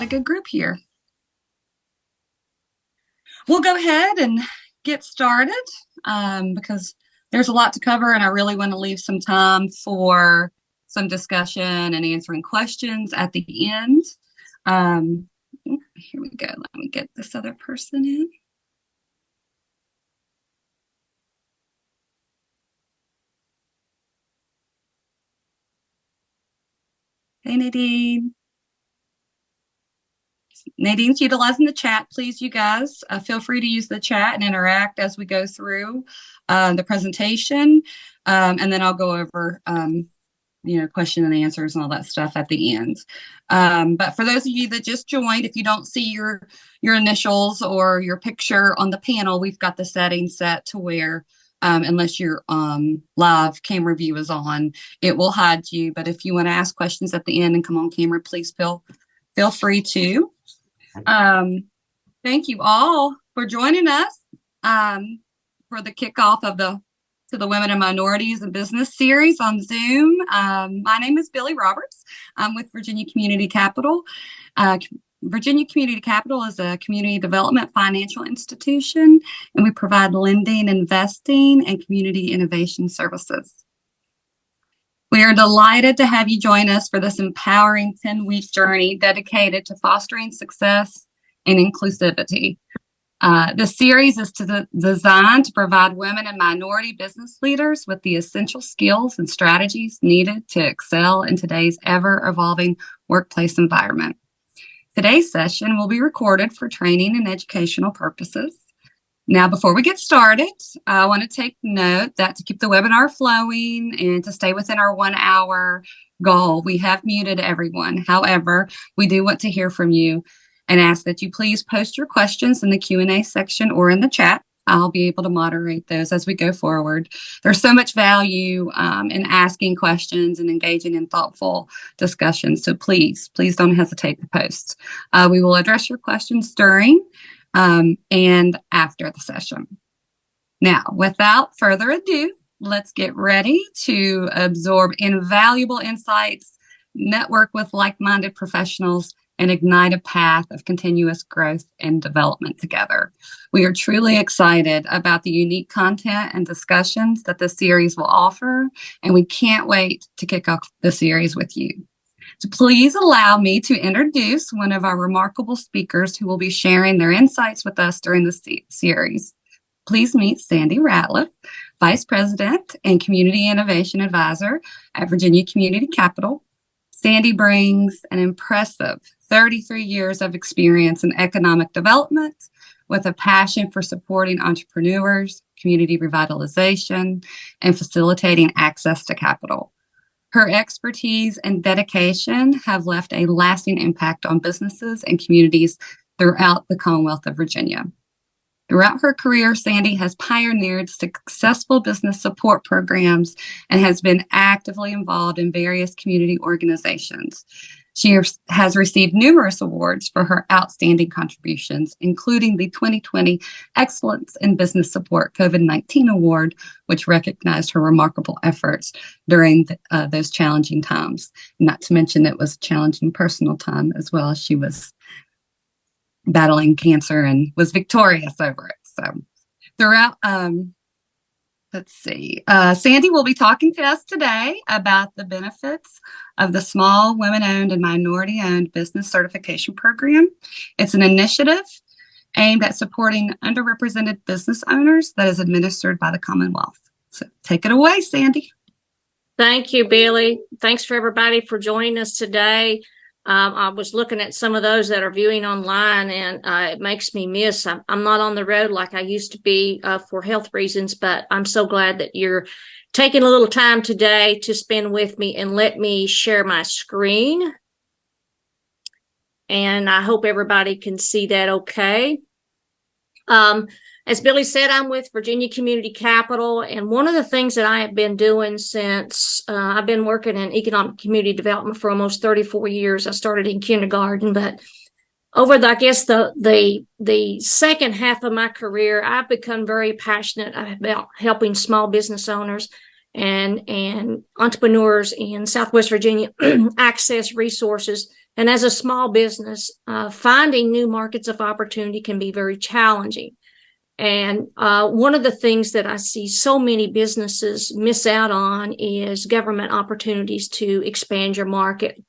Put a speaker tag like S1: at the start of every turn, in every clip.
S1: a good group here. We'll go ahead and get started because there's a lot to cover, and I really want to leave some time for some discussion and answering questions at the end. Here we go. Let me get this other person in. Hey, Nadine. Nadine's utilizing the chat. Please, you guys, feel free to use the chat and interact as we go through the presentation. And then I'll go over, question and answers and all that stuff at the end. But for those of you that just joined, if you don't see your initials or your picture on the panel, we've got the settings set to where unless your live camera view is on, it will hide you. But if you want to ask questions at the end and come on camera, please feel free to. Thank you all for joining us for the kickoff of the Women and Minorities in Business series on Zoom. My name is Billy Roberts. I'm with Virginia Community Capital. Virginia Community Capital is a community development financial institution, and we provide lending, investing, and community innovation services. We are delighted to have you join us for this empowering 10-week journey dedicated to fostering success and inclusivity. This series is designed to provide women and minority business leaders with the essential skills and strategies needed to excel in today's ever-evolving workplace environment. Today's session will be recorded for training and educational purposes. Now, before we get started, I want to take note that to keep the webinar flowing and to stay within our 1 hour goal, we have muted everyone. However, we do want to hear from you and ask that you please post your questions in the Q&A section or in the chat. I'll be able to moderate those as we go forward. There's so much value in asking questions and engaging in thoughtful discussions. So please don't hesitate to post. We will address your questions during and after the session. Now, without further ado, let's get ready to absorb invaluable insights, network with like-minded professionals, and ignite a path of continuous growth and development together. We are truly excited about the unique content and discussions that this series will offer, and we can't wait to kick off the series with you. So please allow me to introduce one of our remarkable speakers who will be sharing their insights with us during the series. Please meet Sandy Ratliff, Vice President and Community Innovation Advisor at Virginia Community Capital. Sandy brings an impressive 33 years of experience in economic development with a passion for supporting entrepreneurs, community revitalization, and facilitating access to capital. Her expertise and dedication have left a lasting impact on businesses and communities throughout the Commonwealth of Virginia. Throughout her career, Sandy has pioneered successful business support programs and has been actively involved in various community organizations. She has received numerous awards for her outstanding contributions, including the 2020 Excellence in Business Support COVID-19 Award, which recognized her remarkable efforts during those challenging times. Not to mention it was a challenging personal time as well. She was battling cancer and was victorious over it. So throughout, Sandy will be talking to us today about the benefits of the Small Women-Owned and Minority-Owned Business Certification Program. It's an initiative aimed at supporting underrepresented business owners that is administered by the Commonwealth. So take it away, Sandy.
S2: Thank you, Billy. Thanks for everybody for joining us today. I was looking at some of those that are viewing online, and it makes me miss. I'm not on the road like I used to be for health reasons, but I'm so glad that you're taking a little time today to spend with me, and let me share my screen. And I hope everybody can see that okay. As Billy said, I'm with Virginia Community Capital, and one of the things that I have been doing since I've been working in economic community development for almost 34 years. I started in kindergarten, but over the second half of my career, I've become very passionate about helping small business owners and entrepreneurs in Southwest Virginia access resources. And as a small business, finding new markets of opportunity can be very challenging. And one of the things that I see so many businesses miss out on is government opportunities to expand your market.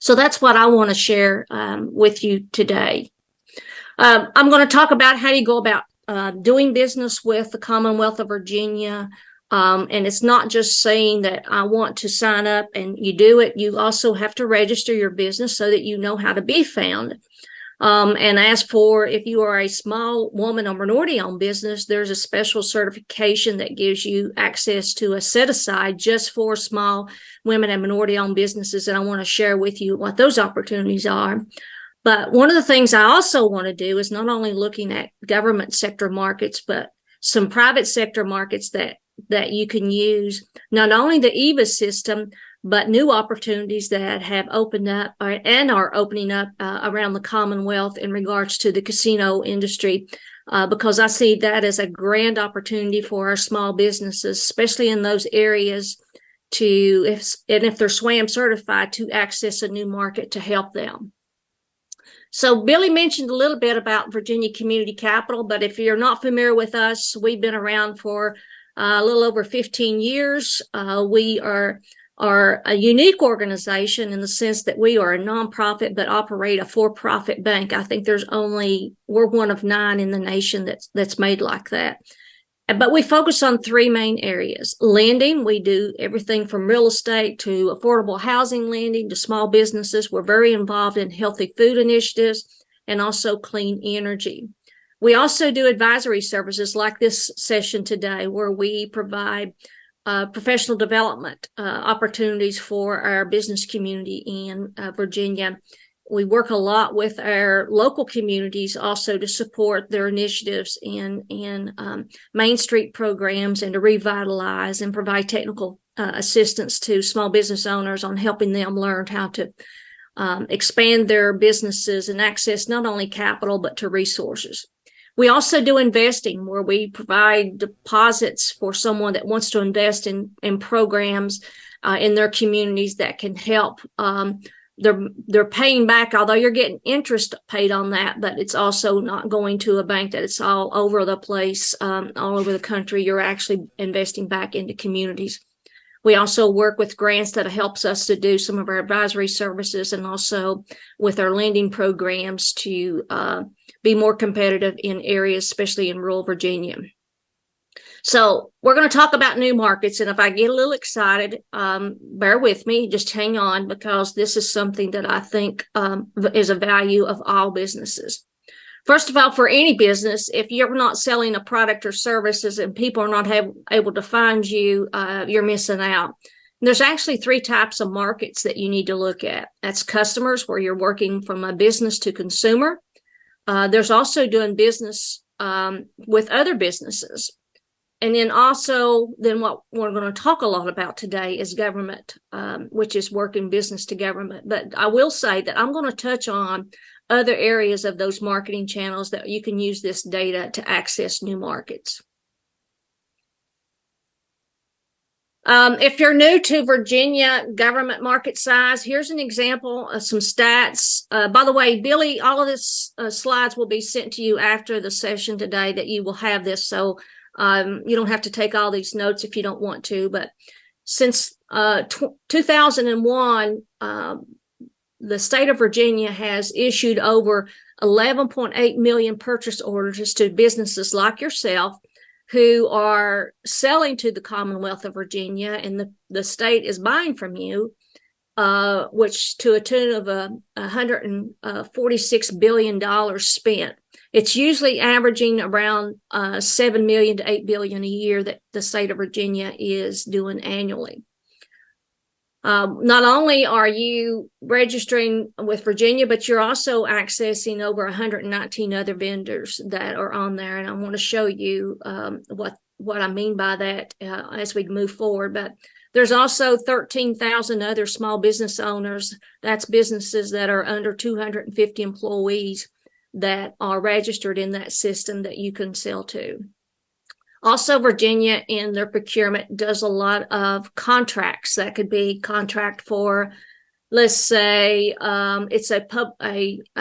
S2: So that's what I want to share with you today. I'm going to talk about how you go about doing business with the Commonwealth of Virginia. And it's not just saying that I want to sign up and you do it. You also have to register your business so that you know how to be found. And as for if you are a small woman or minority-owned business, there's a special certification that gives you access to a set-aside just for small women and minority-owned businesses. And I want to share with you what those opportunities are. But one of the things I also want to do is not only looking at government sector markets, but some private sector markets that you can use, not only the EVA system, but new opportunities that have opened up and are opening up around the Commonwealth in regards to the casino industry, because I see that as a grand opportunity for our small businesses, especially in those areas, if they're SWaM certified, to access a new market to help them. So Billy mentioned a little bit about Virginia Community Capital, but if you're not familiar with us, we've been around for a little over 15 years. We are a unique organization in the sense that we are a nonprofit but operate a for-profit bank. I think we're one of 9 in the nation that's made like that. But we focus on 3 main areas. Lending, we do everything from real estate to affordable housing lending to small businesses. We're very involved in healthy food initiatives and also clean energy. We also do advisory services like this session today, where we provide professional development opportunities for our business community in Virginia. We work a lot with our local communities also to support their initiatives in Main Street programs and to revitalize and provide technical assistance to small business owners on helping them learn how to expand their businesses and access not only capital but to resources. We also do investing, where we provide deposits for someone that wants to invest in programs in their communities that can help. They're paying back, although you're getting interest paid on that, but it's also not going to a bank that it's all over the place, all over the country. You're actually investing back into communities. We also work with grants that helps us to do some of our advisory services and also with our lending programs to be more competitive in areas, especially in rural Virginia. So we're going to talk about new markets. And if I get a little excited, bear with me, just hang on, because this is something that I think is a value of all businesses. First of all, for any business, if you're not selling a product or services and people are not able to find you, you're missing out. And there's actually 3 types of markets that you need to look at. That's customers, where you're working from a business to consumer. There's also doing business with other businesses. And then what we're going to talk a lot about today is government, which is working business to government. But I will say that I'm going to touch on other areas of those marketing channels that you can use this data to access new markets. If you're new to Virginia government market size, here's an example of some stats. By the way, Billy, all of this slides will be sent to you after the session today, that you will have this. So you don't have to take all these notes if you don't want to. But since 2001, the state of Virginia has issued over 11.8 million purchase orders to businesses like yourself who are selling to the Commonwealth of Virginia, and the state is buying from you, which to a tune of $146 billion spent. It's usually averaging around $7 million to $8 billion a year that the state of Virginia is doing annually. Not only are you registering with Virginia, but you're also accessing over 119 other vendors that are on there. And I want to show you what I mean by that as we move forward. But there's also 13,000 other small business owners. That's businesses that are under 250 employees that are registered in that system that you can sell to. Also, Virginia in their procurement does a lot of contracts. That could be contract for, let's say, it's a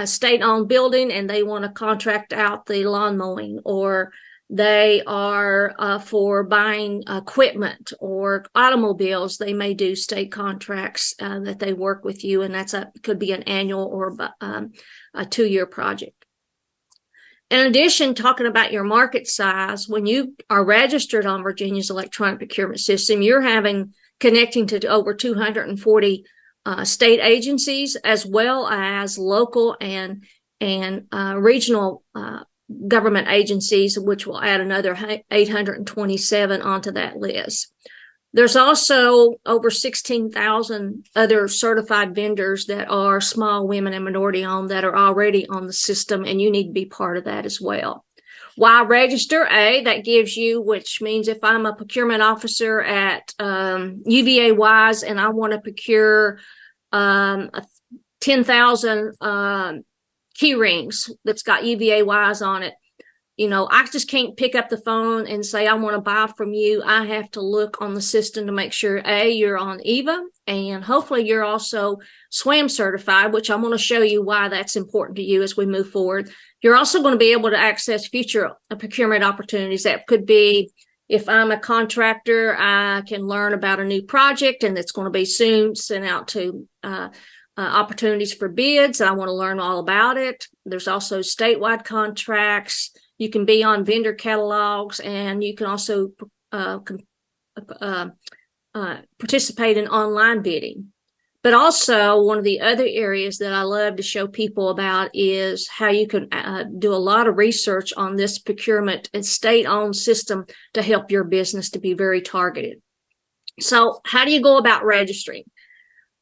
S2: state-owned building and they want to contract out the lawn mowing, or they are for buying equipment or automobiles. They may do state contracts that they work with you, and could be an annual or a 2-year project. In addition, talking about your market size, when you are registered on Virginia's electronic procurement system, you're connecting to over 240 state agencies, as well as local and regional government agencies, which will add another 827 onto that list. There's also over 16,000 other certified vendors that are small, women, and minority-owned that are already on the system, and you need to be part of that as well. Why register? That gives you, which means if I'm a procurement officer at UVA-wise and I want to procure 10,000 key rings that's got UVA-wise on it, I just can't pick up the phone and say, I want to buy from you. I have to look on the system to make sure, you're on EVA, and hopefully you're also SWaM certified, which I'm going to show you why that's important to you as we move forward. You're also going to be able to access future procurement opportunities. That could be, if I'm a contractor, I can learn about a new project and it's going to be soon sent out to opportunities for bids. I want to learn all about it. There's also statewide contracts. You can be on vendor catalogs, and you can also participate in online bidding. But also, one of the other areas that I love to show people about is how you can do a lot of research on this procurement and state-owned system to help your business to be very targeted. So how do you go about registering?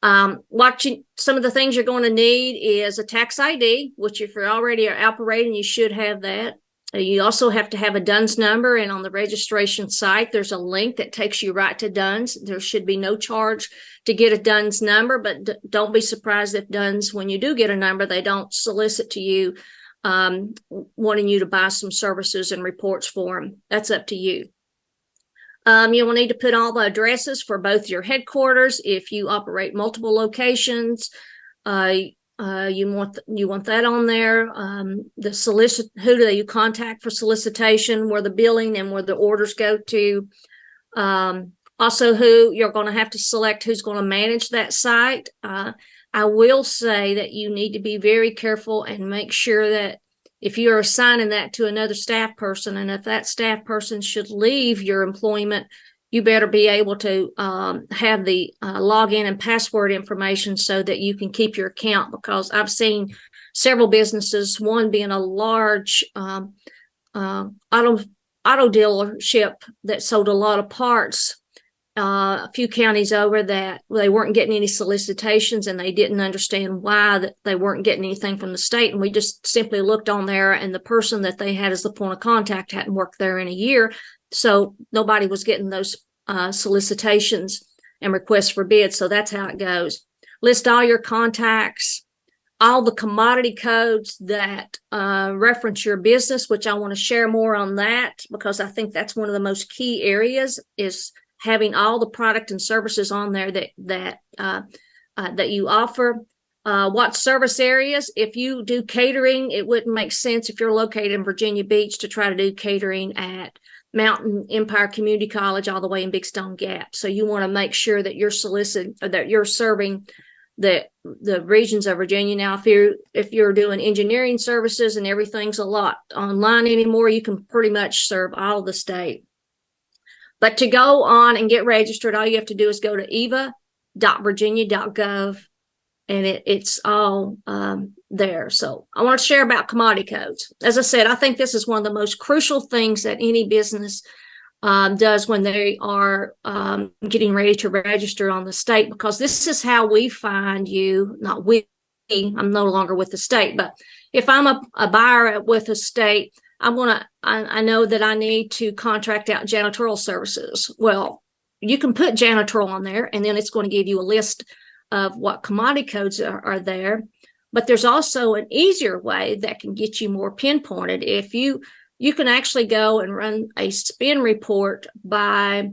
S2: Some of the things you're going to need is a tax ID, which if you're already operating, you should have that. You also have to have a DUNS number, and on the registration site, there's a link that takes you right to DUNS. There should be no charge to get a DUNS number, but don't be surprised if DUNS, when you do get a number, they don't solicit to you wanting you to buy some services and reports for them. That's up to you. You will need to put all the addresses for both your headquarters. If you operate multiple locations, you want that on there. Who do you contact for solicitation, where the billing and where the orders go to. Also, who you're going to have to select who's going to manage that site. I will say that you need to be very careful and make sure that if you're assigning that to another staff person, and if that staff person should leave your employment, you better be able to have the login and password information so that you can keep your account, because I've seen several businesses, one being a large auto dealership that sold a lot of parts a few counties over, that they weren't getting any solicitations, and they didn't understand why that they weren't getting anything from the state. And we just simply looked on there, and the person that they had as the point of contact hadn't worked there in a year. So nobody was getting those solicitations and requests for bids. So that's how it goes. List all your contacts, all the commodity codes that reference your business, which I want to share more on that, because I think that's one of the most key areas, is having all the product and services on there that you offer. What service areas? If you do catering, it wouldn't make sense if you're located in Virginia Beach to try to do catering at Mountain Empire Community College all the way in Big Stone Gap. So you want to make sure that you're serving the regions of Virginia. Now, if you're doing engineering services and everything's a lot online anymore, you can pretty much serve all of the state. But to go on and get registered, all you have to do is go to eva.virginia.gov, and it's all there. So I want to share about commodity codes. As I said, I think this is one of the most crucial things that any business does when they are getting ready to register on the state, because this is how we find you. Not we, I'm no longer with the state, but if I'm a buyer with a state, I know that I need to contract out janitorial services. Well, you can put janitorial on there, and then it's going to give you a list of what commodity codes are there. But there's also an easier way that can get you more pinpointed. If you you can actually go and run a spin report by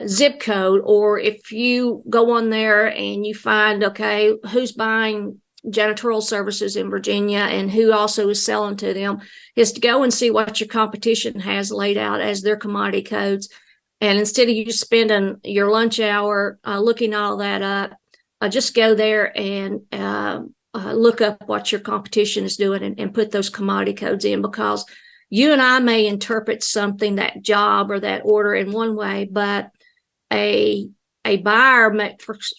S2: zip code, or if you go on there and you find, okay, who's buying janitorial services in Virginia and who also is selling to them, is to go and see what your competition has laid out as their commodity codes. And instead of you spending your lunch hour looking all that up, just go there and look up what your competition is doing and put those commodity codes in, because you and I may interpret something, that job or that order, in one way, but a buyer,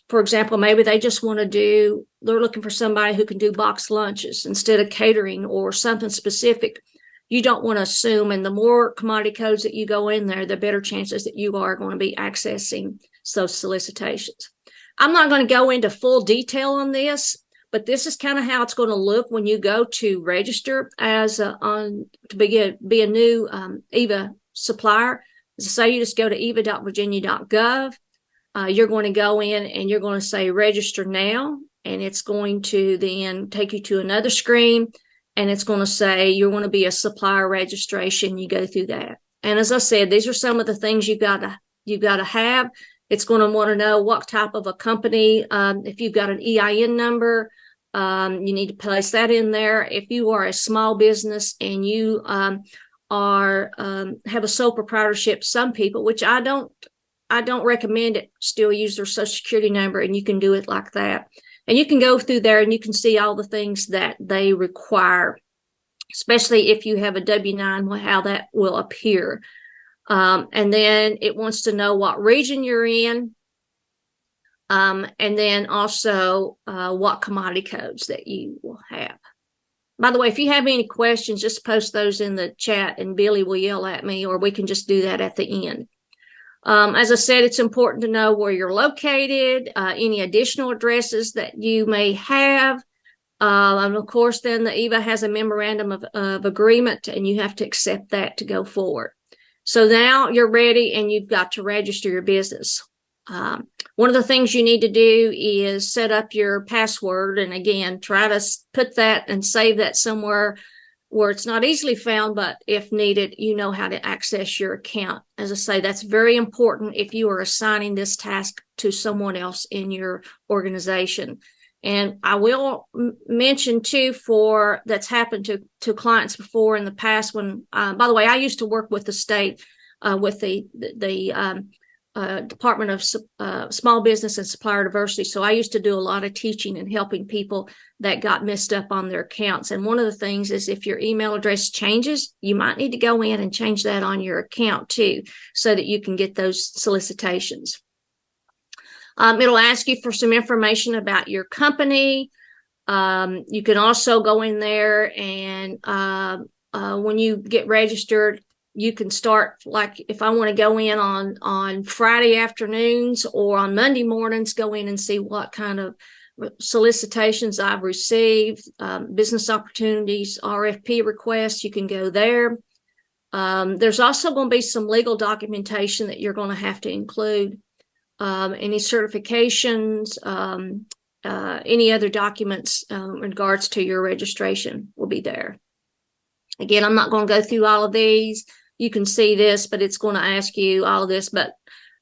S2: for example, maybe they just want to they're looking for somebody who can do boxed lunches instead of catering or something specific. You don't want to assume, and the more commodity codes that you go in there, the better chances that you are going to be accessing those solicitations. I'm not going to go into full detail on this, but this is kind of how it's going to look when you go to register as to be a new EVA supplier. As I say, you just go to eva.virginia.gov. You're going to go in and you're going to say register now, and it's going to then take you to another screen, and it's going to say you're going to be a supplier registration. You go through that, and as I said, these are some of the things you've got to have. It's going to want to know what type of a company. If you've got an EIN number, you need to place that in there. If you are a small business and you have a sole proprietorship, some people, which I don't recommend it, still use their social security number, and you can do it like that. And you can go through there and you can see all the things that they require, especially if you have a W-9, how that will appear. And then it wants to know what region you're in. And then also what commodity codes that you will have. By the way, if you have any questions, just post those in the chat and Billy will yell at me, or we can just do that at the end. As I said, it's important to know where you're located, any additional addresses that you may have. And of course, then the EVA has a memorandum of agreement, and you have to accept that to go forward. So now you're ready and you've got to register your business. One of the things you need to do is set up your password. And again, try to put that and save that somewhere where it's not easily found, but if needed, you know how to access your account. As I say, that's very important if you are assigning this task to someone else in your organization. And I will mention too, that's happened to clients before in the past. When, by the way, I used to work with the state, with the Department of Small Business and Supplier Diversity. So I used to do a lot of teaching and helping people that got messed up on their accounts. And one of the things is, if your email address changes, you might need to go in and change that on your account too, so that you can get those solicitations. It'll ask you for some information about your company. You can also go in there and when you get registered, you can start, like if I want to go in on Friday afternoons or on Monday mornings, go in and see what kind of solicitations I've received, business opportunities, RFP requests. You can go there. There's also going to be some legal documentation that you're going to have to include. Any certifications, any other documents in regards to your registration will be there. Again, I'm not going to go through all of these. You can see this, but it's going to ask you all of this. But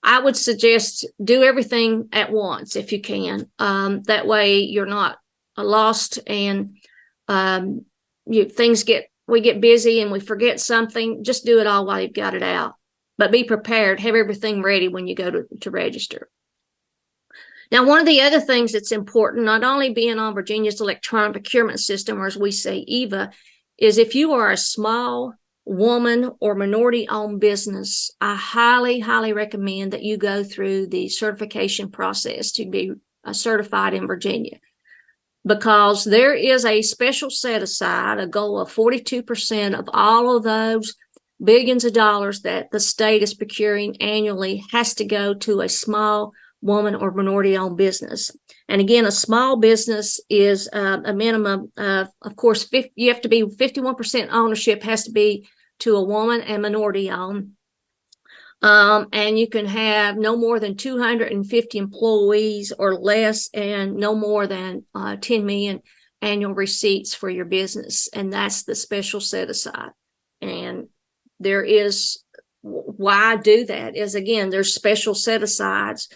S2: I would suggest do everything at once if you can. That way you're not lost, and we get busy and we forget something. Just do it all while you've got it out. But be prepared, have everything ready when you go to register. Now, one of the other things that's important, not only being on Virginia's electronic procurement system, or as we say, EVA, is if you are a small woman or minority-owned business, I highly, highly recommend that you go through the certification process to be certified in Virginia, because there is a special set aside, a goal of 42% of all of those billions of dollars that the state is procuring annually has to go to a small woman or minority-owned business. And again, a small business is a minimum of course, you have to be 51% ownership has to be to a woman and minority-owned. And you can have no more than 250 employees or less, and no more than 10 million annual receipts for your business, and that's the special set aside. And there is, why I do that is, again, there's special set asides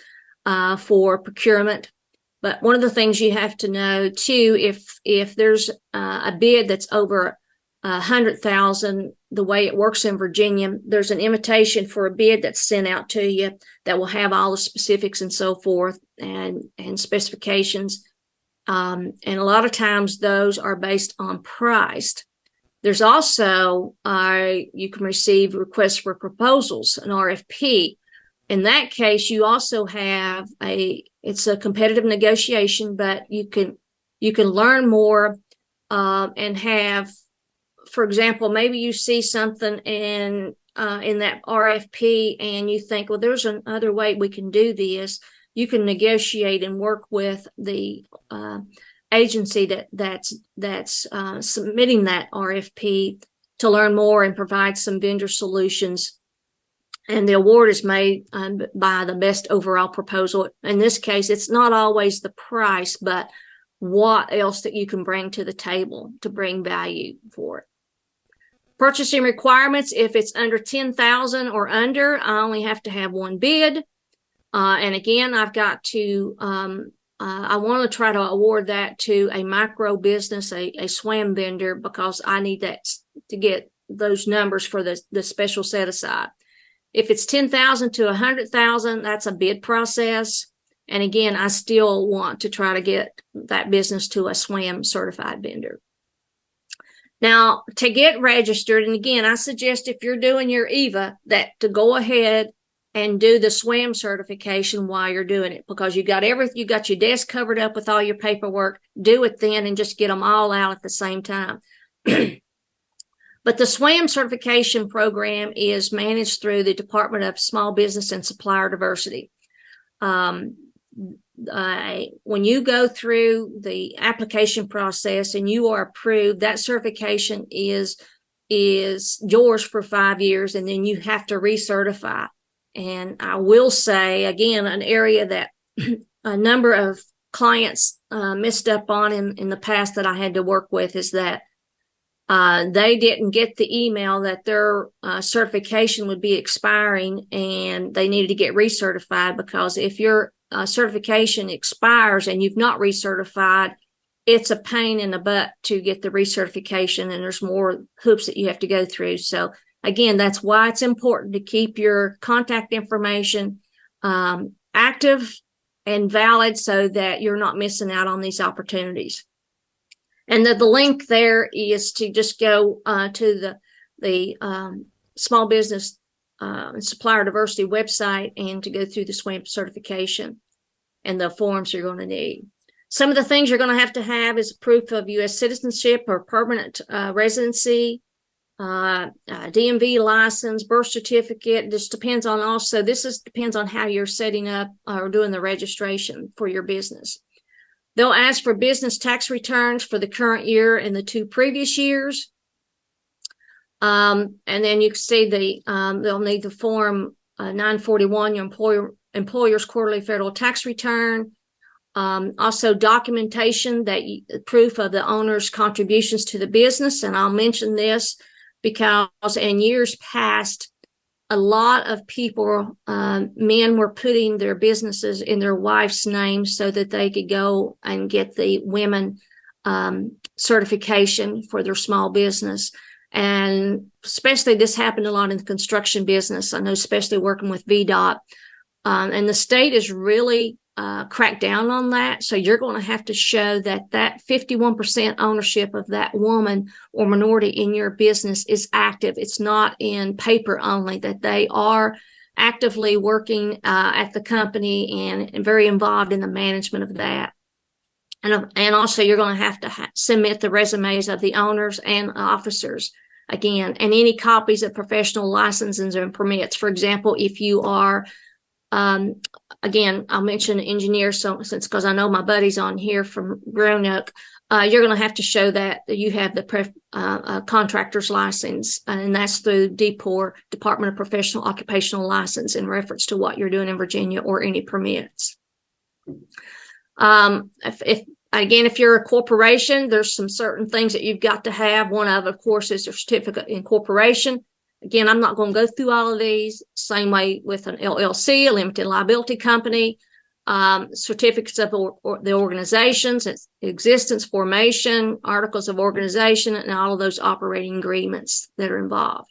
S2: for procurement. But one of the things you have to know too, if there's a bid that's over 100,000, the way it works in Virginia, there's an invitation for a bid that's sent out to you that will have all the specifics and so forth, and specifications. And a lot of times those are based on price. There's also, you can receive requests for proposals, an RFP. In that case, you also have it's a competitive negotiation, but you can learn more and have, for example, maybe you see something in that RFP and you think, well, there's another way we can do this. You can negotiate and work with the agency that's submitting that RFP to learn more and provide some vendor solutions. And the award is made by the best overall proposal. In this case, it's not always the price, but what else that you can bring to the table to bring value for it. Purchasing requirements, if it's under 10,000 or under, I only have to have one bid. And again, I've got to, I want to try to award that to a micro business, a SWaM vendor, because I need that to get those numbers for the special set aside. If it's 10,000 to 100,000, that's a bid process. And again, I still want to try to get that business to a SWaM certified vendor. Now, to get registered, and again, I suggest if you're doing your EVA, that to go ahead and do the SWaM certification while you're doing it, because you got your desk covered up with all your paperwork. Do it then and just get them all out at the same time. But the SWaM certification program is managed through the Department of Small Business and Supplier Diversity. When you go through the application process and you are approved, that certification is yours for 5 years, and then you have to recertify. And I will say, again, an area that a number of clients missed up on in the past that I had to work with is that they didn't get the email that their certification would be expiring and they needed to get recertified, because if your certification expires and you've not recertified, it's a pain in the butt to get the recertification, and there's more hoops that you have to go through. So again, that's why it's important to keep your contact information active and valid so that you're not missing out on these opportunities. And the link there is to just go to the Small Business and Supplier Diversity website and to go through the SWaM certification and the forms you're going to need. Some of the things you're going to have is proof of U.S. citizenship or permanent residency, DMV license, birth certificate. This depends on also, depends on how you're setting up or doing the registration for your business. They'll ask for business tax returns for the current year and the 2 previous years. And then you can see they'll need the form 941, your employer's quarterly federal tax return. Also documentation proof of the owner's contributions to the business. And I'll mention this because in years past, a lot of people, men were putting their businesses in their wife's name so that they could go and get the women certification for their small business. And especially this happened a lot in the construction business. I know, especially working with VDOT. And the state is really cracked down on that. So you're going to have to show that 51% ownership of that woman or minority in your business is active. It's not in paper only, that they are actively working at the company and very involved in the management of that. And also you're going to have to submit the resumes of the owners and officers again, and any copies of professional licenses and permits. For example, if you are again, I'll mention engineer, because I know my buddy's on here from Roanoke. You're going to have to show that you have the contractor's license, and that's through DPOR, Department of Professional Occupational License, in reference to what you're doing in Virginia, or any permits. If Again, if you're a corporation, there's some certain things that you've got to have. One of course, is your certificate of incorporation. Again, I'm not going to go through all of these. Same way with an LLC, a limited liability company, certificates of the organizations, its existence, formation, articles of organization, and all of those operating agreements that are involved.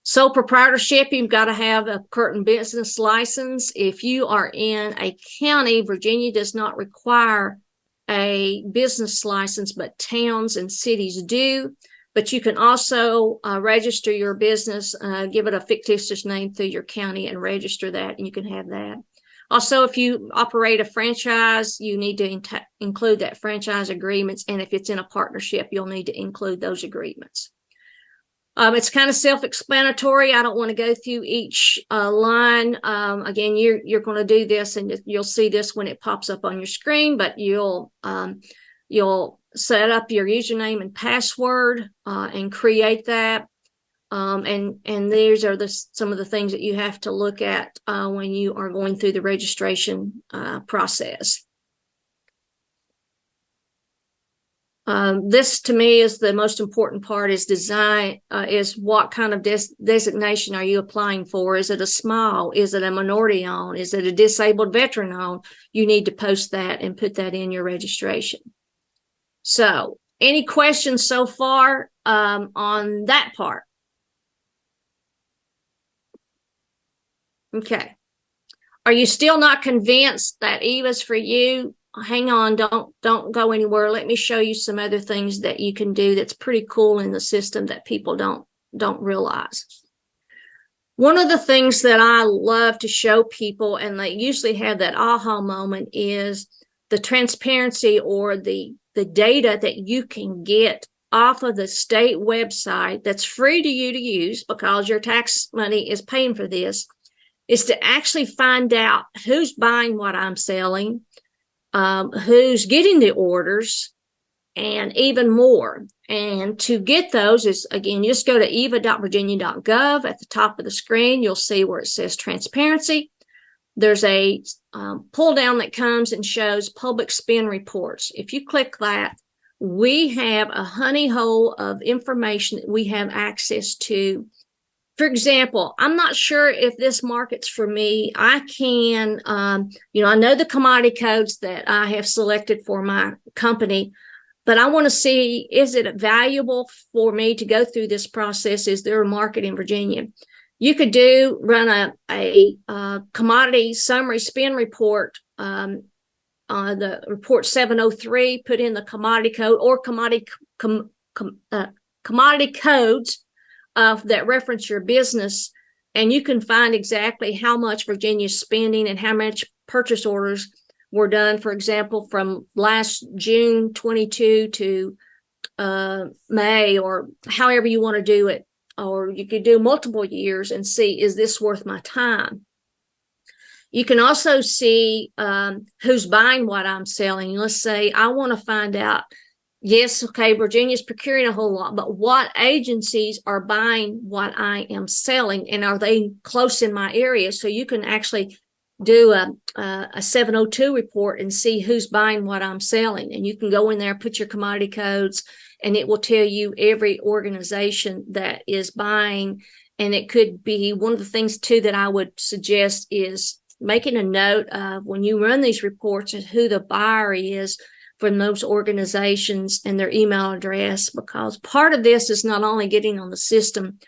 S2: Sole proprietorship, you've got to have a current business license. If you are in a county, Virginia does not require a business license, but towns and cities do. But you can also register your business, give it a fictitious name through your county and register that, and you can have that. Also, if you operate a franchise, you need to include that franchise agreements. And if it's in a partnership, you'll need to include those agreements. It's kind of self-explanatory. I don't want to go through each line. Again, you're going to do this, and you'll see this when it pops up on your screen, but you'll set up your username and password and create that. And these are some of the things that you have to look at when you are going through the registration process. This to me is the most important part, is design, is what kind of designation are you applying for? Is it a small? Is it a minority owned? Is it a disabled veteran owned? You need to post that and put that in your registration. So any questions so far on that part? Okay. Are you still not convinced that EVA's for you? Hang on, don't go anywhere. Let me show you some other things that you can do that's pretty cool in the system that people don't realize. One of the things that I love to show people, and they usually have that aha moment, is the transparency or the data that you can get off of the state website that's free to you to use because your tax money is paying for this, is to actually find out who's buying what I'm selling, who's getting the orders, and even more. And to get those is, again, you just go to eva.virginia.gov. At the top of the screen, you'll see where it says transparency. There's a pull down that comes and shows public spend reports. If you click that, we have a honey hole of information that we have access to. For example, I'm not sure if this market's for me. I can, I know the commodity codes that I have selected for my company, but I want to see, is it valuable for me to go through this process? Is there a market in Virginia? You could run a commodity summary spend report, the report 703, put in the commodity code or commodity codes that reference your business, and you can find exactly how much Virginia's spending and how much purchase orders were done, for example, from last June 22 to May, or however you want to do it. Or you could do multiple years and see, is this worth my time? You can also see who's buying what I'm selling. Let's say I want to find out, yes, okay, Virginia's procuring a whole lot, but what agencies are buying what I am selling, and are they close in my area? So you can actually do a 702 report and see who's buying what I'm selling. And you can go in there, put your commodity codes, and it will tell you every organization that is buying. And it could be one of the things, too, that I would suggest is making a note of, when you run these reports, of who the buyer is from those organizations and their email address, because part of this is not only getting on the system,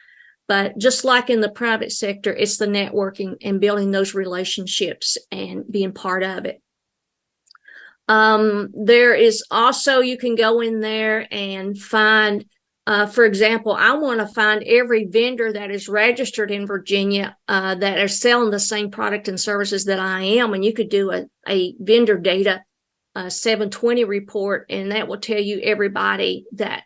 S2: but just like in the private sector, it's the networking and building those relationships and being part of it. There is also, you can go in there and find, for example, I want to find every vendor that is registered in Virginia that are selling the same product and services that I am. And you could do a vendor data 720 report, and that will tell you everybody that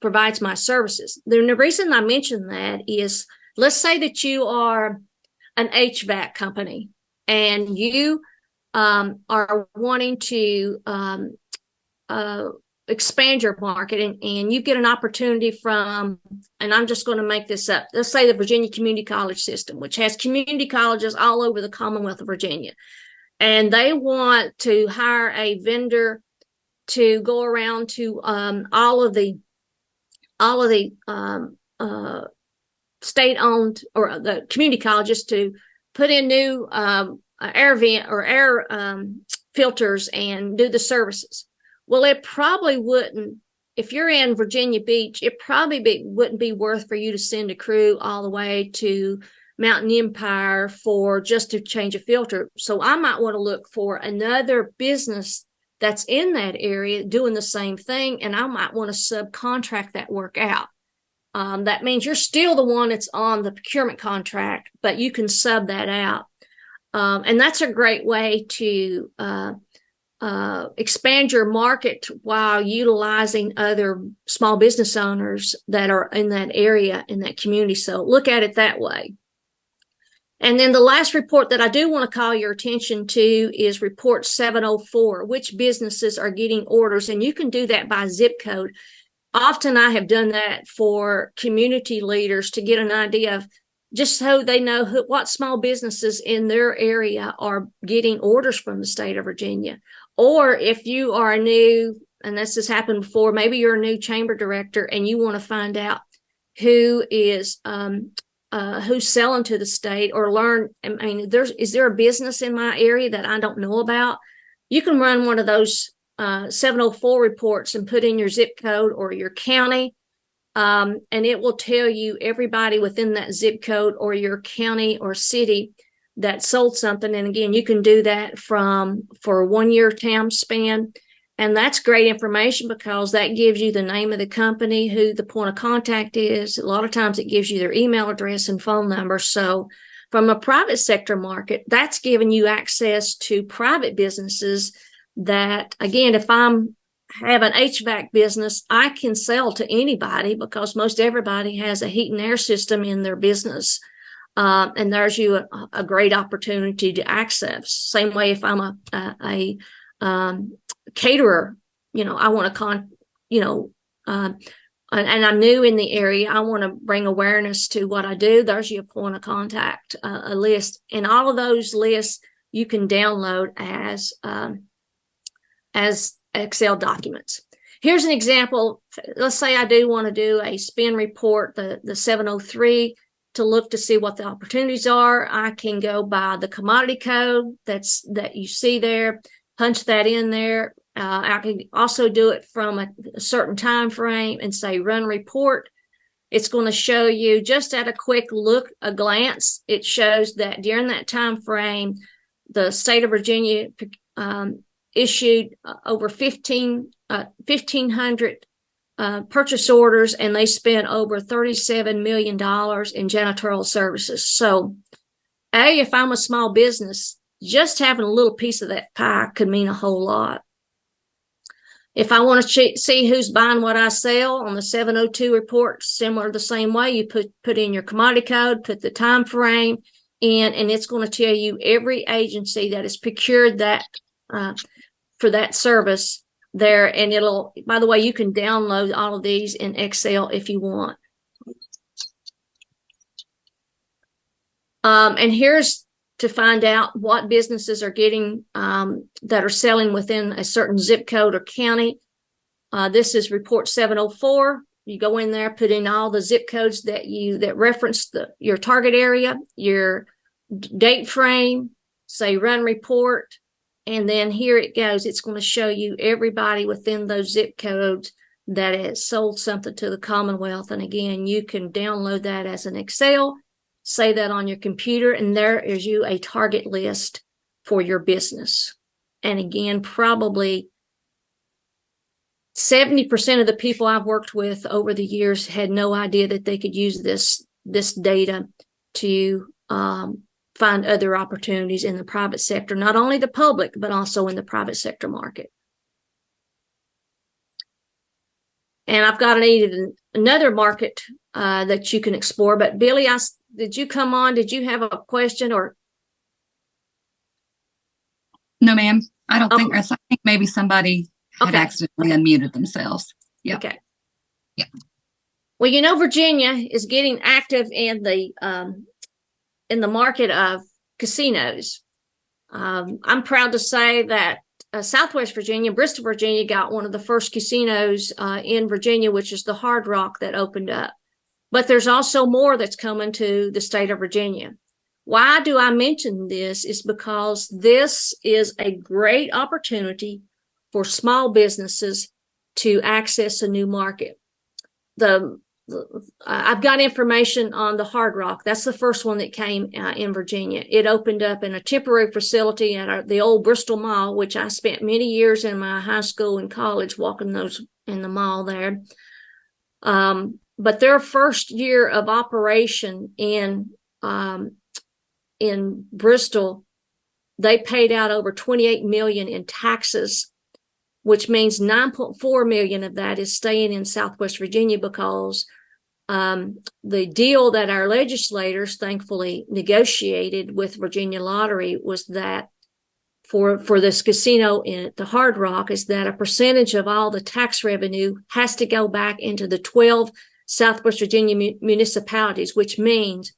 S2: provides my services. The reason I mention that is, let's say that you are an HVAC company and you are wanting to expand your market, and you get an opportunity from, and I'm just going to make this up, let's say the Virginia Community College System, which has community colleges all over the Commonwealth of Virginia, and they want to hire a vendor to go around to all of the state-owned or the community colleges to put in new air vent or air filters and do the services. Well, it probably wouldn't. If you're in Virginia Beach, it probably wouldn't be worth for you to send a crew all the way to Mountain Empire for just to change a filter. So I might want to look for another business that's in that area doing the same thing, and I might want to subcontract that work out. That means you're still the one that's on the procurement contract, but you can sub that out. And that's a great way to expand your market while utilizing other small business owners that are in that area, in that community. So look at it that way. And then the last report that I do want to call your attention to is report 704, which businesses are getting orders. And you can do that by zip code. Often I have done that for community leaders to get an idea of just so they know what small businesses in their area are getting orders from the state of Virginia. Or if you are new, and this has happened before, maybe you're a new chamber director and you want to find out who is who's selling to the state, or learn, I mean, is there a business in my area that I don't know about? You can run one of those 704 reports and put in your zip code or your county, and it will tell you everybody within that zip code or your county or city that sold something. And again, you can do that for a 1 year time span. And that's great information because that gives you the name of the company, who the point of contact is. A lot of times it gives you their email address and phone number. So from a private sector market, that's giving you access to private businesses that, again, if I'm have an HVAC business, I can sell to anybody because most everybody has a heat and air system in their business. And there's you a great opportunity to access. Same way if I'm a caterer, I want to and I'm new in the area, I want to bring awareness to what I do. There's your point of contact, a list, and all of those lists you can download as Excel documents. Here's an example. Let's say I do want to do a spin report, the 703, to look to see what the opportunities are. I can go by the commodity code that you see there, punch that in there. I can also do it from a certain time frame and say run report. It's going to show you just at a quick look, a glance. It shows that during that time frame, the state of Virginia issued over 1,500 purchase orders, and they spent over $37 million in janitorial services. So, if I'm a small business, just having a little piece of that pie could mean a whole lot. If I want to see who's buying what I sell on the 702 report, similar the same way, you put in your commodity code, put the time frame in, and it's going to tell you every agency that has procured that for that service there. And it'll, by the way, you can download all of these in Excel if you want. And here's to find out what businesses are getting that are selling within a certain zip code or county. This is report 704. You go in there, put in all the zip codes that reference your target area, your date frame, say run report, and then here it goes. It's going to show you everybody within those zip codes that has sold something to the Commonwealth. And again, you can download that as an Excel, say that on your computer, and there is you a target list for your business. And again, probably 70% of the people I've worked with over the years had no idea that they could use this data to find other opportunities in the private sector, not only the public, but also in the private sector market. And I've got another market that you can explore. But Billy, did you come on? Did you have a question or?
S1: No, ma'am. I don't think. I think maybe somebody had accidentally unmuted themselves. Yeah. Okay. Yeah.
S2: Well, Virginia is getting active in the market of casinos. I'm proud to say that Southwest Virginia, Bristol, Virginia, got one of the first casinos in Virginia, which is the Hard Rock that opened up. But there's also more that's coming to the state of Virginia. Why do I mention this? Is because this is a great opportunity for small businesses to access a new market. I've got information on the Hard Rock. That's the first one that came in Virginia. It opened up in a temporary facility at the old Bristol Mall, which I spent many years in my high school and college walking those in the mall there. But their first year of operation in Bristol, they paid out over $28 million in taxes, which means $9.4 million of that is staying in Southwest Virginia because the deal that our legislators thankfully negotiated with Virginia Lottery was that for this casino in the Hard Rock is that a percentage of all the tax revenue has to go back into the 12 Southwest Virginia municipalities, which means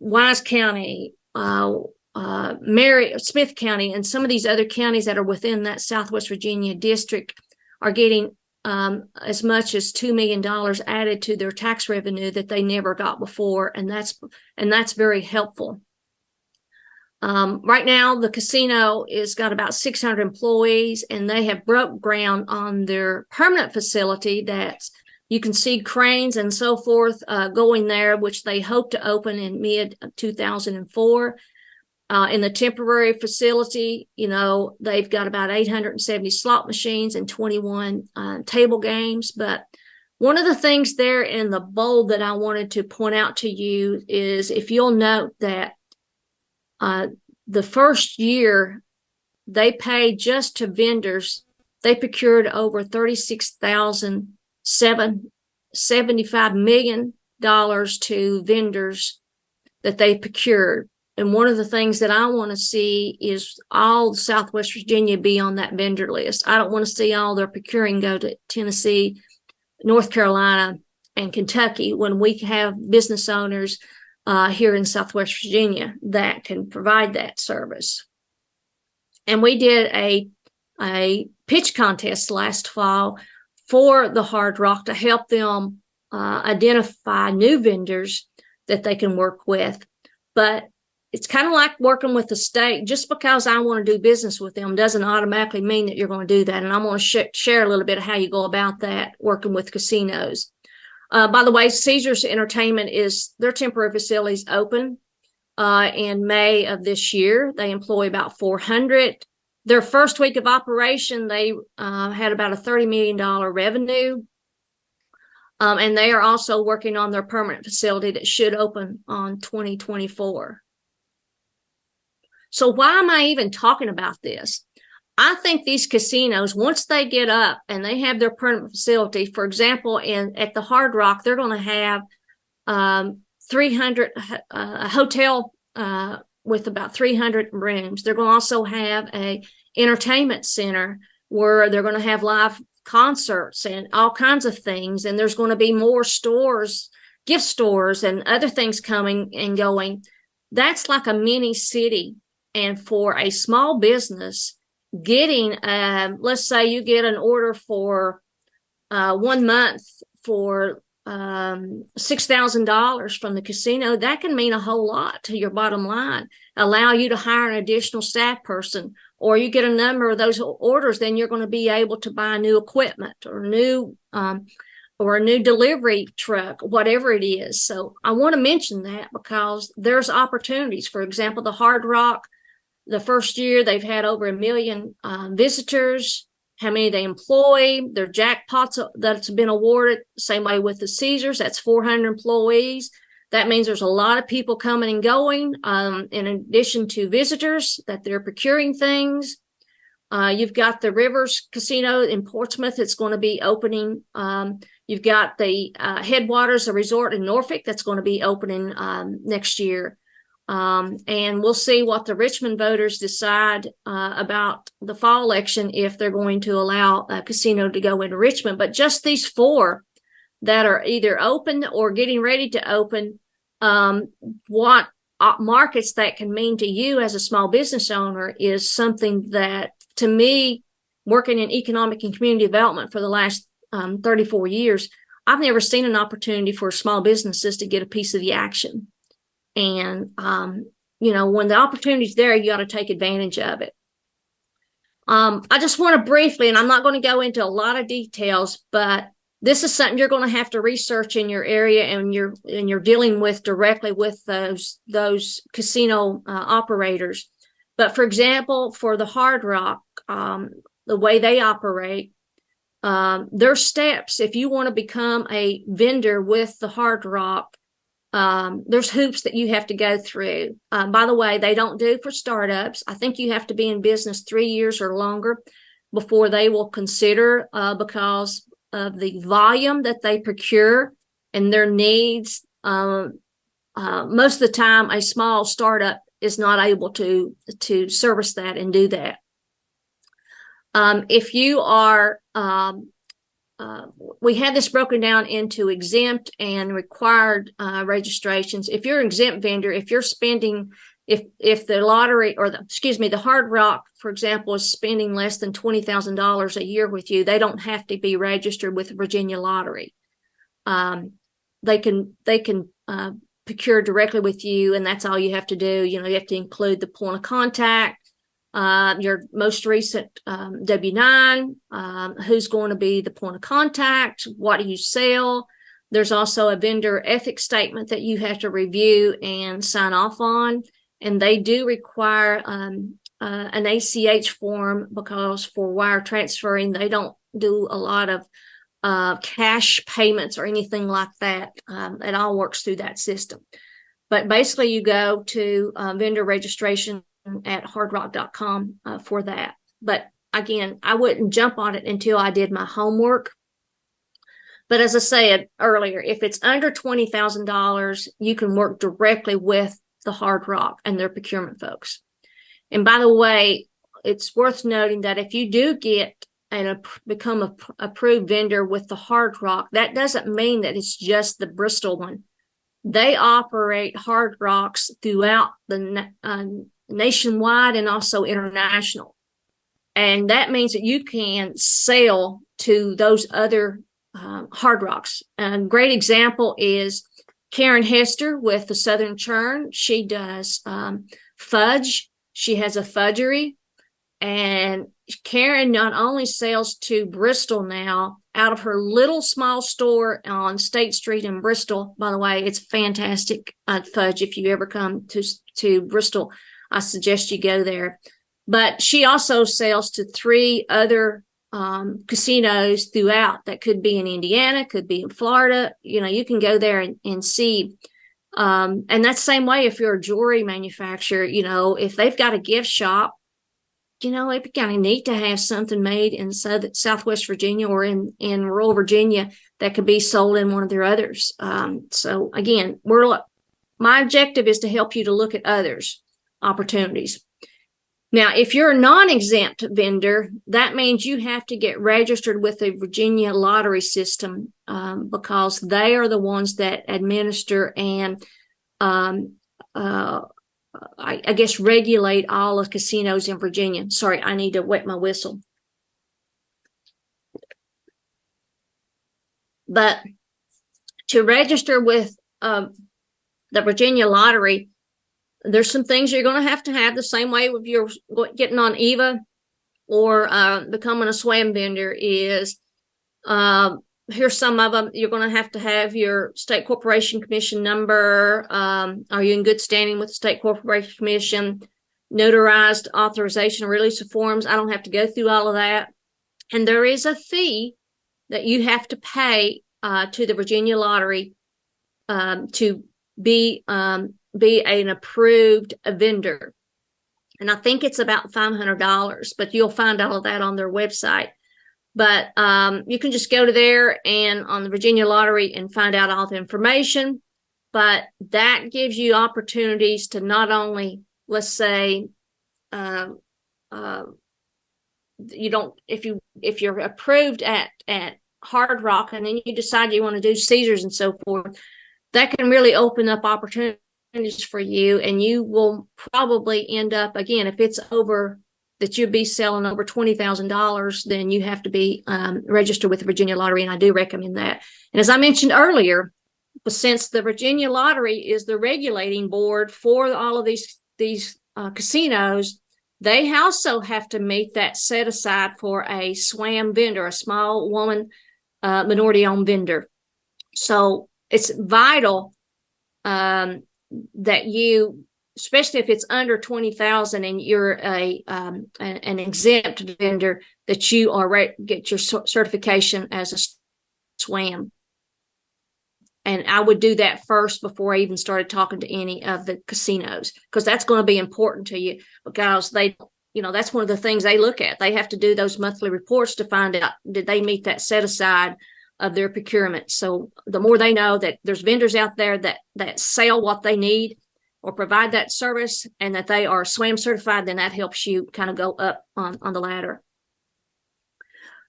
S2: Wise County, Smith County, and some of these other counties that are within that Southwest Virginia district are getting as much as $2 million added to their tax revenue that they never got before, and that's very helpful. Right now, the casino is got about 600 employees, and they have broke ground on their permanent facility that's you can see cranes and so forth going there, which they hope to open in mid-2004. In the temporary facility, they've got about 870 slot machines and 21 table games. But one of the things there in the bold that I wanted to point out to you is if you'll note that the first year they paid just to vendors, they procured over $36,775 million to vendors that they procured. And one of the things that I want to see is all Southwest Virginia be on that vendor list. I don't want to see all their procuring go to Tennessee, North Carolina, and Kentucky when we have business owners here in Southwest Virginia that can provide that service. And we did a pitch contest last fall for the Hard Rock to help them identify new vendors that they can work with. But it's kind of like working with the state. Just because I want to do business with them doesn't automatically mean that you're going to do that. And I'm going to share a little bit of how you go about that working with casinos. By the way, Caesars Entertainment is their temporary facilities open in May of this year. They employ about 400. Their first week of operation, they had about a $30 million revenue. And they are also working on their permanent facility that should open on 2024. So why am I even talking about this? I think these casinos, once they get up and they have their permanent facility, for example, at the Hard Rock, they're going to have 300 a hotel with about 300 rooms. They're going to also have a entertainment center where they're going to have live concerts and all kinds of things. And there's going to be more stores, gift stores, and other things coming and going. That's like a mini city. And for a small business, getting, let's say you get an order for 1 month for $6,000 from the casino, that can mean a whole lot to your bottom line. Allow you to hire an additional staff person, or you get a number of those orders, then you're going to be able to buy new equipment or a new delivery truck, whatever it is. So I want to mention that because there's opportunities. For example, the Hard Rock, the first year they've had over 1 million visitors. How many they employ, their jackpots that's been awarded, same way with the Caesars, that's 400 employees. That means there's a lot of people coming and going, in addition to visitors that they're procuring things. You've got the Rivers Casino in Portsmouth that's going to be opening. You've got the Headwaters, a resort in Norfolk that's going to be opening next year. And we'll see what the Richmond voters decide about the fall election if they're going to allow a casino to go into Richmond. But just these 4 that are either open or getting ready to open, what markets that can mean to you as a small business owner is something that to me, working in economic and community development for the last 34 years, I've never seen an opportunity for small businesses to get a piece of the action. And, when the opportunity's there, you got to take advantage of it. I just want to briefly, and I'm not going to go into a lot of details, but this is something you're going to have to research in your area, and you're dealing with directly with those casino operators. But for example, for the Hard Rock, the way they operate, there's steps. If you want to become a vendor with the Hard Rock, there's hoops that you have to go through. By the way, they don't do for startups. I think you have to be in business 3 years or longer before they will consider, because of the volume that they procure and their needs. Most of the time, a small startup is not able to service that and do that. If you are, we have this broken down into exempt and required registrations. If you're an exempt vendor, if you're spending, if the lottery or the Hard Rock, for example, is spending less than $20,000 a year with you, they don't have to be registered with the Virginia Lottery. They can procure directly with you, and that's all you have to do. You have to include the point of contact, your most recent W-9, who's going to be the point of contact, what do you sell. There's also a vendor ethics statement that you have to review and sign off on. And they do require an ACH form, because for wire transferring, they don't do a lot of cash payments or anything like that. It all works through that system. But basically, you go to vendor registration at hardrock.com for that. But again, I wouldn't jump on it until I did my homework. But as I said earlier, if it's under $20,000, you can work directly with the Hard Rock and their procurement folks. And by the way, it's worth noting that if you do get and become an approved vendor with the Hard Rock, that doesn't mean that it's just the Bristol one. They operate Hard Rocks throughout the nationwide and also international. And that means that you can sell to those other Hard Rocks. A great example is Karen Hester with the Southern Churn. She does fudge. She has a fudgery. And Karen not only sells to Bristol now out of her little small store on State Street in Bristol. By the way, it's fantastic fudge. If you ever come to Bristol, I suggest you go there. But she also sells to 3 other casinos throughout. That could be in Indiana, could be in Florida. You can go there and see. And that's the same way if you're a jewelry manufacturer. If they've got a gift shop, it'd be kind of neat to have something made in Southwest Virginia or in rural Virginia that could be sold in one of their others. So again, my objective is to help you to look at others' opportunities. Now, if you're a non-exempt vendor, that means you have to get registered with the Virginia lottery system, because they are the ones that administer and I guess regulate all the casinos in Virginia. Sorry, I need to wet my whistle. But to register with the Virginia Lottery, there's some things you're going to have the same way if you're getting on EVA or becoming a SWaM vendor is, here's some of them. You're going to have your State Corporation Commission number. Are you in good standing with the State Corporation Commission? Notarized authorization and release of forms. I don't have to go through all of that. And there is a fee that you have to pay to the Virginia Lottery to be an approved vendor. And I think it's about $500, but you'll find all of that on their website. But you can just go to there and on the Virginia Lottery and find out all the information. But that gives you opportunities to not only, let's say, if you're approved at Hard Rock and then you decide you want to do Caesars and so forth, that can really open up opportunities for you, and you will probably end up, again, if it's over that you'd be selling over $20,000, then you have to be registered with the Virginia Lottery, and I do recommend that. And as I mentioned earlier, since the Virginia Lottery is the regulating board for all of these casinos, they also have to meet that set aside for a SWaM vendor, a small woman minority-owned vendor. So it's vital that you, especially if it's under 20,000 and you're an exempt vendor, that you are get your certification as a SWaM. And I would do that first before I even started talking to any of the casinos, because that's going to be important to you, because that's one of the things they look at. They have to do those monthly reports to find out, did they meet that set aside of their procurement? So the more they know that there's vendors out there that sell what they need or provide that service, and that they are SWaM certified, then that helps you kind of go up on the ladder.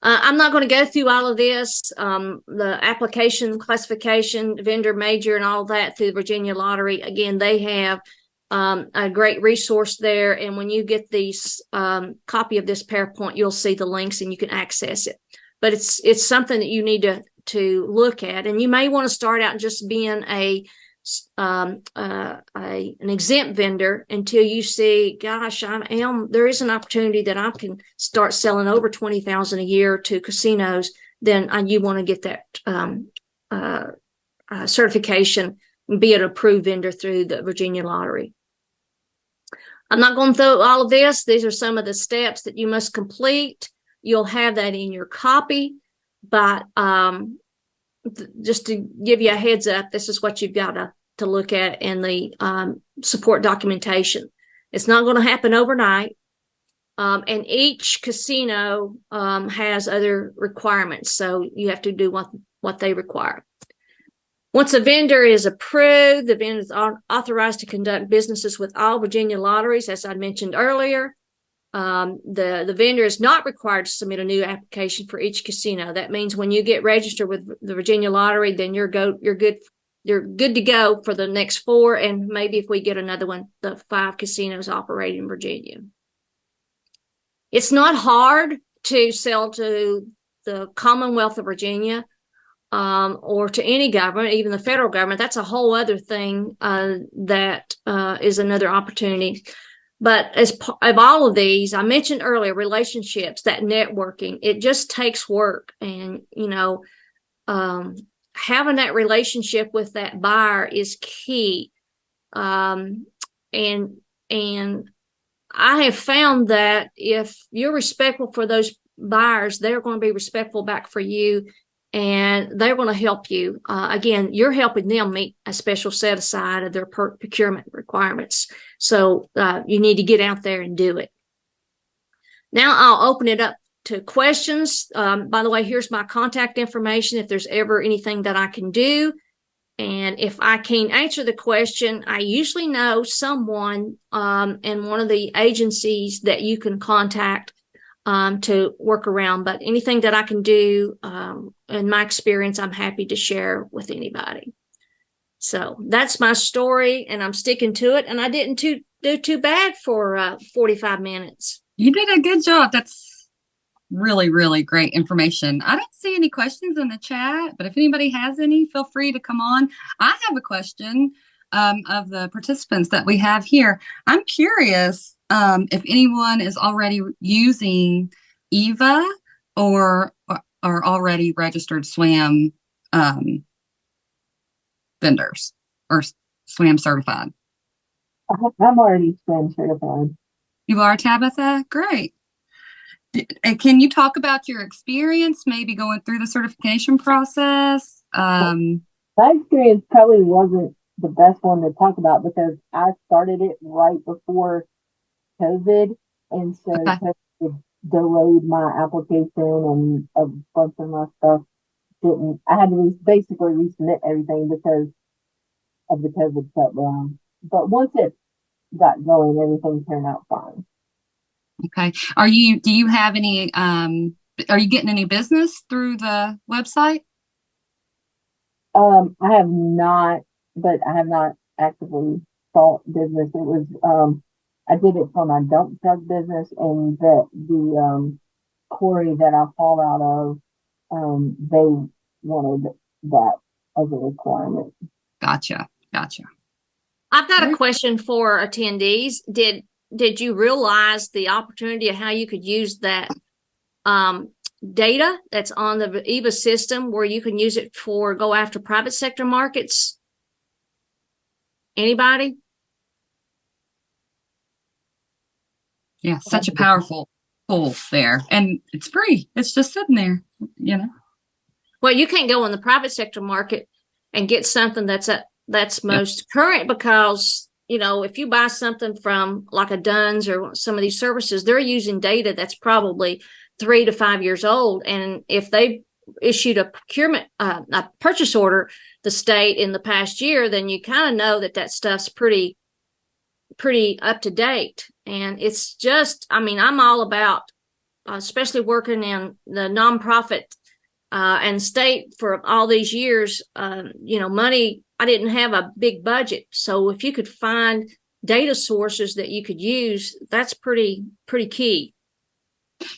S2: I'm not going to go through all of this, the application, classification, vendor major, and all that through the Virginia Lottery. Again, they have a great resource there. And when you get these copy of this PowerPoint, you'll see the links and you can access it. But it's something that you need to look at. And you may want to start out just being an exempt vendor until you see, gosh, there is an opportunity that I can start selling over 20,000 a year to casinos. Then you want to get that certification and be an approved vendor through the Virginia Lottery. I'm not going through all of this. These are some of the steps that you must complete. You'll have that in your copy, but just to give you a heads up, this is what you've got to look at in the support documentation. It's not going to happen overnight. And each casino has other requirements. So you have to do what they require. Once a vendor is approved, the vendor is authorized to conduct businesses with all Virginia lotteries, as I mentioned earlier. The vendor is not required to submit a new application for each casino. That means when you get registered with the Virginia Lottery, then you're good to go for the next 4, and maybe if we get another one, the 5 casinos operating in Virginia. It's not hard to sell to the Commonwealth of Virginia or to any government, even the federal government. That's a whole other thing that is another opportunity. But as of all of these, I mentioned earlier, relationships, that networking, it just takes work. And, having that relationship with that buyer is key. And I have found that if you're respectful for those buyers, they're going to be respectful back for you, and they're going to help you. Again, you're helping them meet a special set aside of their procurement requirements. So you need to get out there and do it. Now I'll open it up to questions. By the way, here's my contact information if there's ever anything that I can do. And if I can't answer the question, I usually know someone in one of the agencies that you can contact to work around. But anything that I can do, in my experience, I'm happy to share with anybody. So that's my story, and I'm sticking to it. And I didn't do too bad for 45 minutes.
S1: You did a good job. That's really, really great information. I don't see any questions in the chat, but if anybody has any, feel free to come on. I have a question of the participants that we have here. I'm curious if anyone is already using EVA or already registered SWaM vendors or SWaM certified.
S3: I'm already SWaM certified.
S1: You are, Tabitha? Great. Can you talk about your experience, maybe going through the certification process?
S3: My experience probably wasn't the best one to talk about because I started it right before COVID, and so COVID delayed my application, and a bunch of my stuff didn't. I had to basically resubmit everything because of the COVID shutdown. But once it got going, everything turned out fine.
S1: Okay. Do you have any, are you getting any business through the website?
S3: I have not, but I have not actively sought business. It was, I did it for my dump truck business, and the quarry that I fall out of, they wanted that as a requirement.
S1: Gotcha.
S2: I've got a question for attendees. Did you realize the opportunity of how you could use that data that's on the EVA system, where you can use it for go after private sector markets? Anybody?
S1: Yeah, such a powerful tool there. And it's free. It's just sitting there,
S2: Well, you can't go in the private sector market and get something that's most current, because, if you buy something from like a Dunn's or some of these services, they're using data that's probably 3 to 5 years old. And if they issued a purchase order, the state in the past year, then you kind of know that stuff's pretty up to date. And it's just, I'm all about, especially working in the nonprofit and state for all these years, money, I didn't have a big budget. So if you could find data sources that you could use, that's pretty key.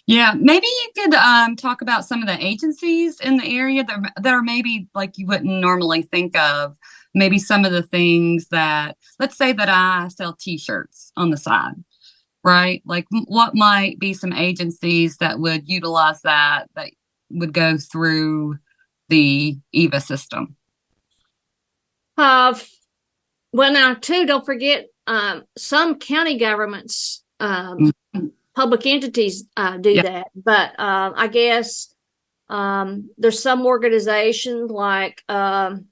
S1: Yeah, maybe you could talk about some of the agencies in the area that are maybe like you wouldn't normally think of. Maybe some of the things that, let's say that I sell T-shirts on the side, right? Like what might be some agencies that would utilize that would go through the EVA system?
S2: Well, now too, don't forget, some county governments, public entities do that. But I guess there's some organizations like
S1: I've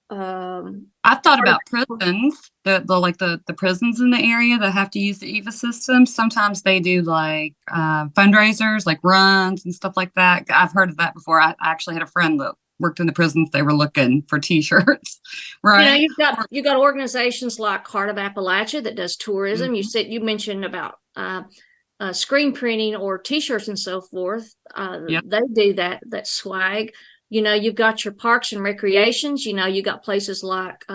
S1: thought about prisons, the prisons in the area that have to use the EVA system. Sometimes they do like fundraisers, like runs and stuff like that. I've heard of that before. I actually had a friend that worked in the prisons. They were looking for T-shirts, right?
S2: You've got organizations like Heart of Appalachia that does tourism. Mm-hmm. You mentioned about screen printing or T-shirts and so forth. They do that swag. You've got your parks and recreations. You got places like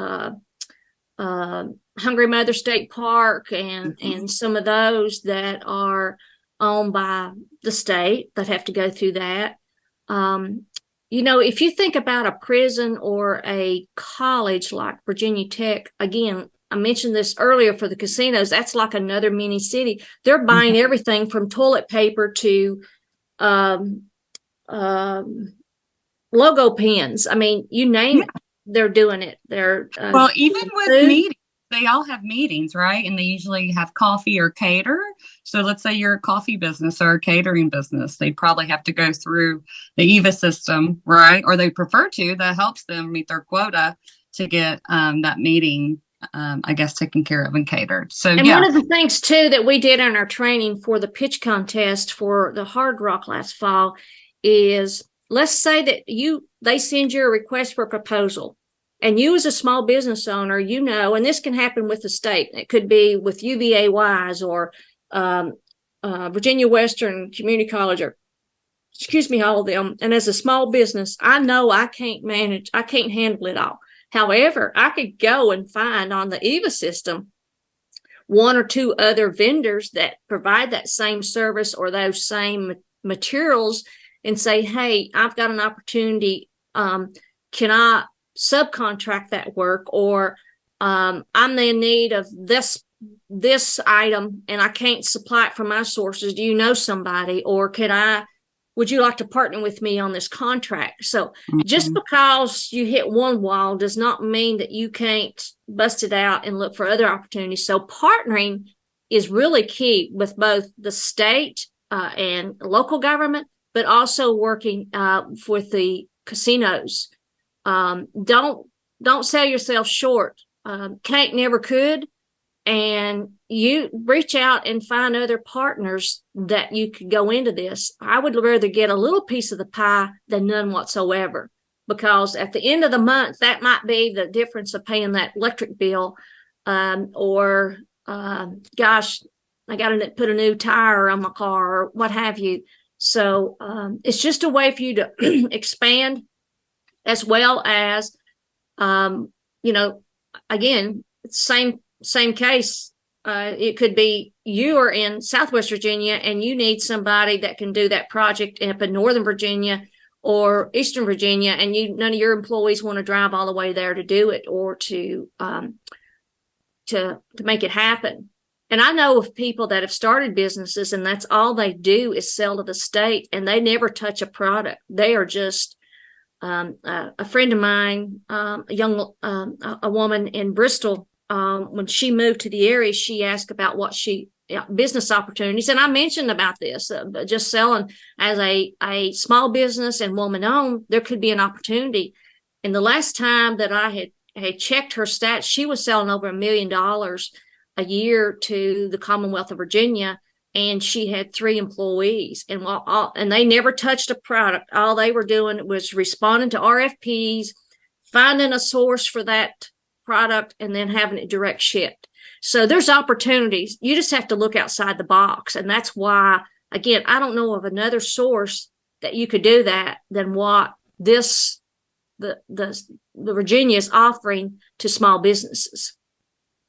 S2: Hungry Mother State Park and some of those that are owned by the state that have to go through that. If you think about a prison or a college like Virginia Tech, again, I mentioned this earlier for the casinos, that's like another mini city. They're buying everything from toilet paper to logo pens. You name it, they're doing it. They're
S1: well, even with meetings, they all have meetings, right? And they usually have coffee or cater. So let's say you're a coffee business or a catering business, they probably have to go through the EVA system, right? Or they prefer to. That helps them meet their quota to get that meeting, I guess, taken care of and catered. So,
S2: one of the things too that we did in our training for the pitch contest for the Hard Rock last fall is, let's say that they send you a request for a proposal, and you as a small business owner, and this can happen with the state. It could be with UVA-wise or Virginia Western Community College, or all of them. And as a small business, I know I can't handle it all. However, I could go and find on the EVA system 1 or 2 other vendors that provide that same service or those same materials and say, hey, I've got an opportunity. Can I subcontract that work? Or I'm in need of this item and I can't supply it from my sources. Do you know somebody? Or would you like to partner with me on this contract? So just because you hit one wall does not mean that you can't bust it out and look for other opportunities. So partnering is really key with both the state and local government, but also working with the casinos. Don't sell yourself short. Can't never could. And you reach out and find other partners that you could go into this. I would rather get a little piece of the pie than none whatsoever, because at the end of the month, that might be the difference of paying that electric bill, or gosh, I got to put a new tire on my car or what have you. So it's just a way for you to expand, as well as, again, same case. It could be you are in Southwest Virginia and you need somebody that can do that project up in Northern Virginia or Eastern Virginia, and none of your employees want to drive all the way there to do it or to make it happen. And I know of people that have started businesses and that's all they do is sell to the state, and they never touch a product. They are just a friend of mine, a woman in Bristol. When she moved to the area, she asked about business opportunities, and I mentioned about this, just selling as a small business and woman owned. There could be an opportunity. And the last time that I had checked her stats, she was selling over $1 million a year to the Commonwealth of Virginia, and she had 3 employees, and they never touched a product. All they were doing was responding to RFPs, finding a source for that product, and then having it direct shipped. So there's opportunities. You just have to look outside the box. And that's why, again, I don't know of another source that you could do that than what the Virginia is offering to small businesses.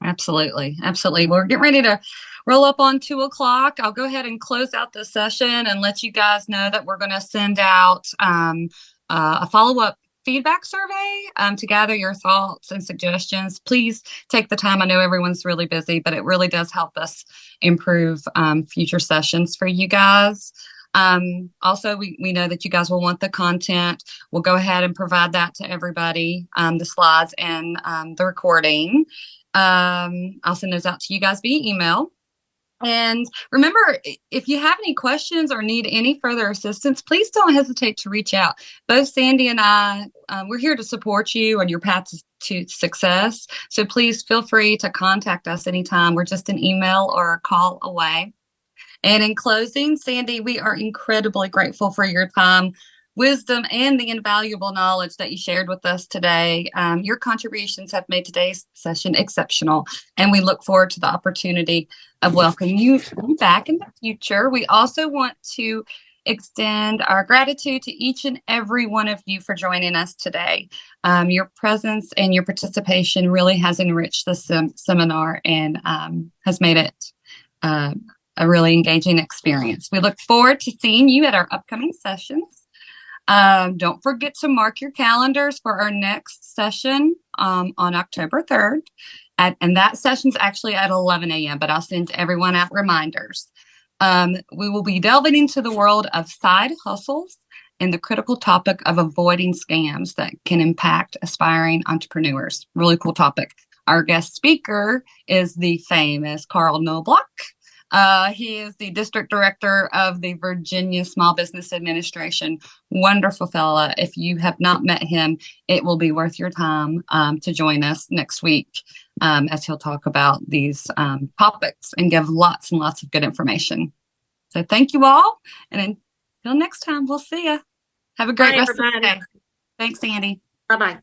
S1: Absolutely. Absolutely. We're getting ready to roll up on 2:00. I'll go ahead and close out the session and let you guys know that we're going to send out a follow-up feedback survey to gather your thoughts and suggestions. Please take the time. I know everyone's really busy, but it really does help us improve future sessions for you guys. Also, we know that you guys will want the content. We'll go ahead and provide that to everybody, the slides and the recording. I'll send those out to you guys via email. And remember, if you have any questions or need any further assistance, please don't hesitate to reach out. Both Sandy and I, we're here to support you on your path to success. So please feel free to contact us anytime. We're just an email or a call away. And in closing, Sandy, we are incredibly grateful for your time, wisdom, and the invaluable knowledge that you shared with us today. Your contributions have made today's session exceptional, and we look forward to the opportunity of welcoming you back in the future. We also want to extend our gratitude to each and every one of you for joining us today. Your presence and your participation really has enriched the seminar and has made it a really engaging experience. We look forward to seeing you at our upcoming sessions. Don't forget to mark your calendars for our next session on October 3rd. And that session's actually at 11 a.m., but I'll send everyone out reminders. We will be delving into the world of side hustles and the critical topic of avoiding scams that can impact aspiring entrepreneurs. Really cool topic. Our guest speaker is the famous Carl Knobloch. He is the district director of the Virginia Small Business Administration. Wonderful fella. If you have not met him, it will be worth your time to join us next week as he'll talk about these topics and give lots and lots of good information. So thank you all. And until next time, we'll see you. Have a great rest of the day. Thanks, Andy.
S2: Bye-bye.